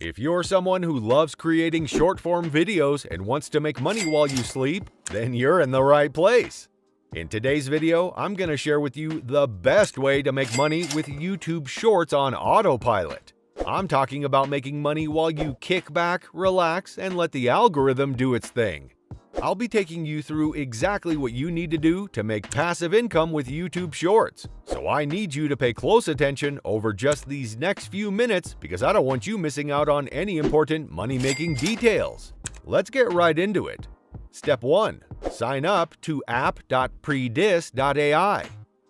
If you're someone who loves creating short-form videos and wants to make money while you sleep, then you're in the right place. In today's video, I'm going to share with you the best way to make money with YouTube Shorts on autopilot. I'm talking about making money while you kick back, relax, and let the algorithm do its thing. I'll be taking you through exactly what you need to do to make passive income with YouTube Shorts. So I need you to pay close attention over just these next few minutes because I don't want you missing out on any important money-making details. Let's get right into it. Step 1. Sign up to app.predis.ai.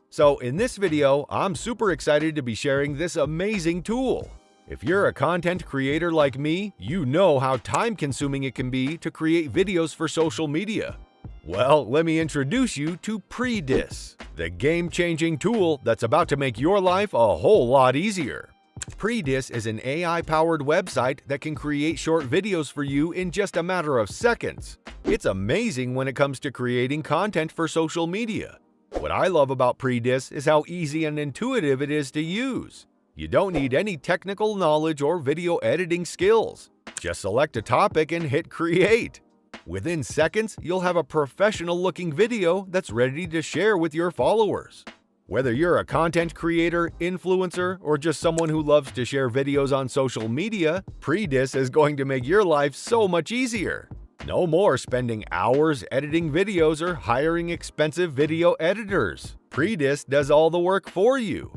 So in this video, I'm super excited to be sharing this amazing tool. If you're a content creator like me, you know how time-consuming it can be to create videos for social media. Well, let me introduce you to Predis, the game-changing tool that's about to make your life a whole lot easier. Predis is an AI-powered website that can create short videos for you in just a matter of seconds. It's amazing when it comes to creating content for social media. What I love about Predis is how easy and intuitive it is to use. You don't need any technical knowledge or video editing skills. Just select a topic and hit create. Within seconds, you'll have a professional-looking video that's ready to share with your followers. Whether you're a content creator, influencer, or just someone who loves to share videos on social media, Predis is going to make your life so much easier. No more spending hours editing videos or hiring expensive video editors. Predis does all the work for you.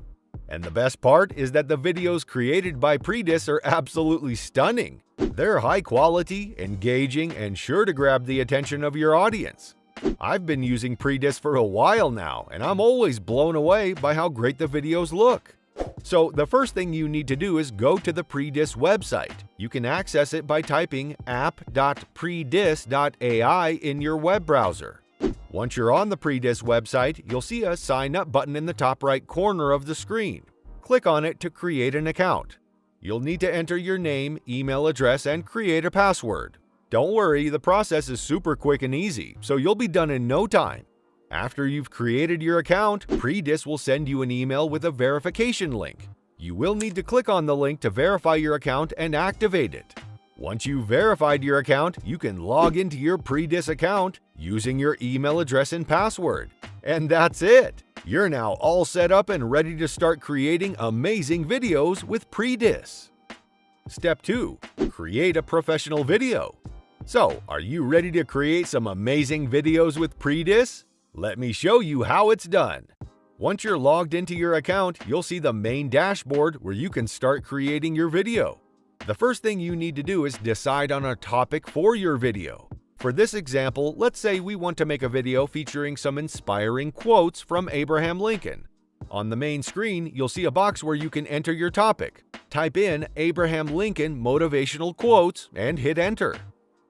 And the best part is that the videos created by Predis are absolutely stunning. They're high quality, engaging, and sure to grab the attention of your audience. I've been using Predis for a while now, and I'm always blown away by how great the videos look. So the first thing you need to do is go to the Predis website. You can access it by typing app.predis.ai in your web browser. Once you're on the Predis website, you'll see a Sign Up button in the top right corner of the screen. Click on it to create an account. You'll need to enter your name, email address, and create a password. Don't worry, the process is super quick and easy, so you'll be done in no time. After you've created your account, Predis will send you an email with a verification link. You will need to click on the link to verify your account and activate it. Once you've verified your account, you can log into your Predis account using your email address and password. And that's it! You're now all set up and ready to start creating amazing videos with Predis. Step 2. Create a professional video. So, are you ready to create some amazing videos with Predis? Let me show you how it's done. Once you're logged into your account, you'll see the main dashboard where you can start creating your video. The first thing you need to do is decide on a topic for your video. For this example, let's say we want to make a video featuring some inspiring quotes from Abraham Lincoln. On the main screen, you'll see a box where you can enter your topic. Type in Abraham Lincoln motivational quotes and hit enter.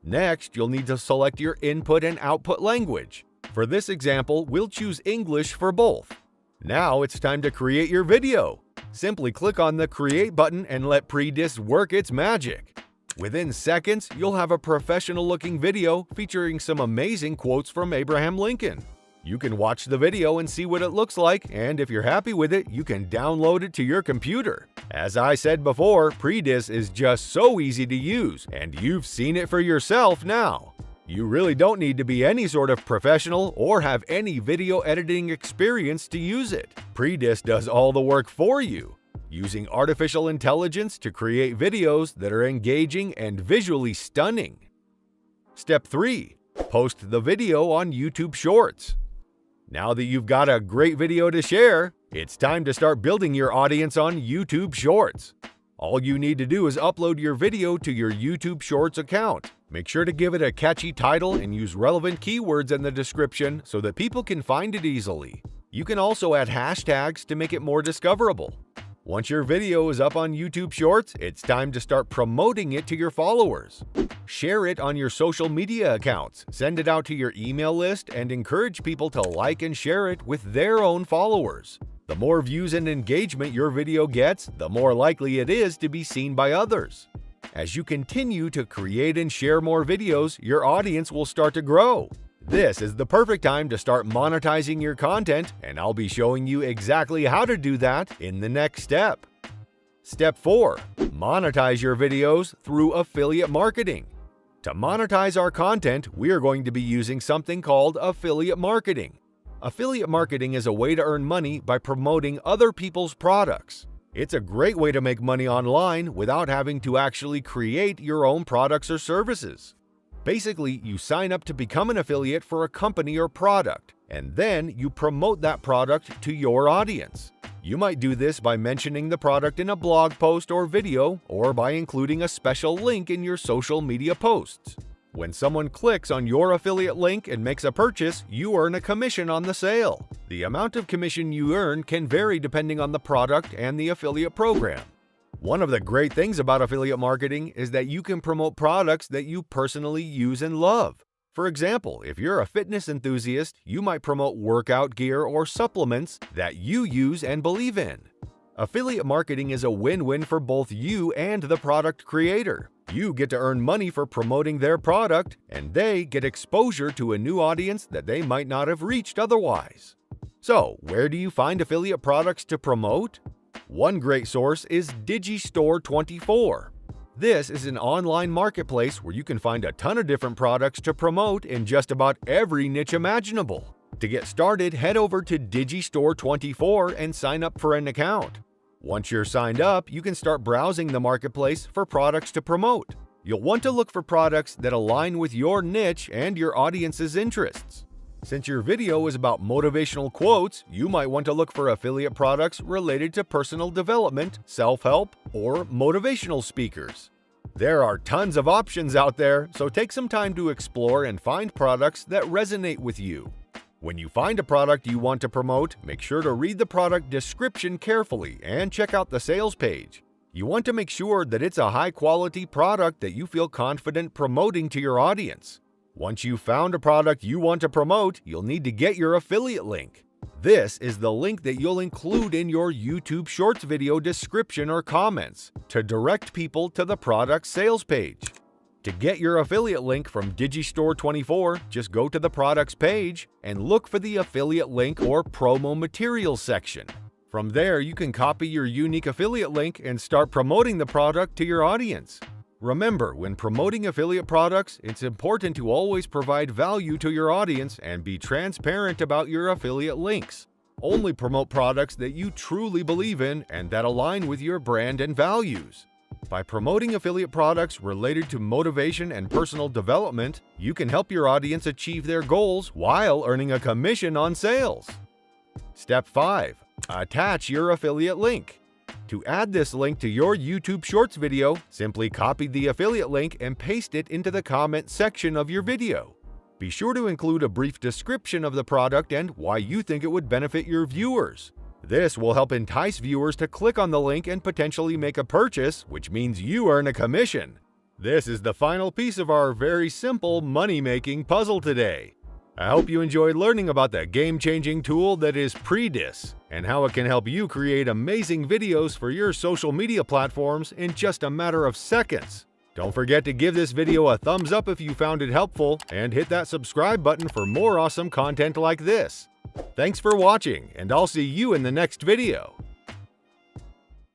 Next, you'll need to select your input and output language. For this example, we'll choose English for both. Now it's time to create your video. Simply click on the Create button and let Predis work its magic. Within seconds, you'll have a professional-looking video featuring some amazing quotes from Abraham Lincoln. You can watch the video and see what it looks like, and if you're happy with it, you can download it to your computer. As I said before, Predis is just so easy to use, and you've seen it for yourself now. You really don't need to be any sort of professional or have any video editing experience to use it. Predis does all the work for you, using artificial intelligence to create videos that are engaging and visually stunning. Step 3. Post the video on YouTube Shorts. Now that you've got a great video to share, it's time to start building your audience on YouTube Shorts. All you need to do is upload your video to your YouTube Shorts account. Make sure to give it a catchy title and use relevant keywords in the description so that people can find it easily. You can also add hashtags to make it more discoverable. Once your video is up on YouTube Shorts, it's time to start promoting it to your followers. Share it on your social media accounts, send it out to your email list, and encourage people to like and share it with their own followers. The more views and engagement your video gets, the more likely it is to be seen by others. As you continue to create and share more videos, your audience will start to grow. This is the perfect time to start monetizing your content, and I'll be showing you exactly how to do that in the next step. Step 4. Monetize your videos through affiliate marketing. To monetize our content, we are going to be using something called affiliate marketing. Affiliate marketing is a way to earn money by promoting other people's products. It's a great way to make money online without having to actually create your own products or services. Basically, you sign up to become an affiliate for a company or product, and then you promote that product to your audience. You might do this by mentioning the product in a blog post or video, or by including a special link in your social media posts. When someone clicks on your affiliate link and makes a purchase, you earn a commission on the sale. The amount of commission you earn can vary depending on the product and the affiliate program. One of the great things about affiliate marketing is that you can promote products that you personally use and love. For example, if you're a fitness enthusiast, you might promote workout gear or supplements that you use and believe in. Affiliate marketing is a win-win for both you and the product creator. You get to earn money for promoting their product, and they get exposure to a new audience that they might not have reached otherwise. So, where do you find affiliate products to promote? One great source is Digistore24. This is an online marketplace where you can find a ton of different products to promote in just about every niche imaginable. To get started, head over to Digistore24 and sign up for an account. Once you're signed up, you can start browsing the marketplace for products to promote. You'll want to look for products that align with your niche and your audience's interests. Since your video is about motivational quotes, you might want to look for affiliate products related to personal development, self-help, or motivational speakers. There are tons of options out there, so take some time to explore and find products that resonate with you. When you find a product you want to promote, make sure to read the product description carefully and check out the sales page. You want to make sure that it's a high-quality product that you feel confident promoting to your audience. Once you've found a product you want to promote, you'll need to get your affiliate link. This is the link that you'll include in your YouTube Shorts video description or comments to direct people to the product sales page. To get your affiliate link from Digistore24, just go to the products page and look for the affiliate link or promo materials section. From there, you can copy your unique affiliate link and start promoting the product to your audience. Remember, when promoting affiliate products, it's important to always provide value to your audience and be transparent about your affiliate links. Only promote products that you truly believe in and that align with your brand and values. By promoting affiliate products related to motivation and personal development, you can help your audience achieve their goals while earning a commission on sales. Step 5. Attach your affiliate link. To add this link to your YouTube Shorts video, simply copy the affiliate link and paste it into the comment section of your video. Be sure to include a brief description of the product and why you think it would benefit your viewers. This will help entice viewers to click on the link and potentially make a purchase, which means you earn a commission. This is the final piece of our very simple money-making puzzle today. I hope you enjoyed learning about the game-changing tool that is Predis and how it can help you create amazing videos for your social media platforms in just a matter of seconds. Don't forget to give this video a thumbs up if you found it helpful and hit that subscribe button for more awesome content like this. Thanks for watching, and I'll see you in the next video.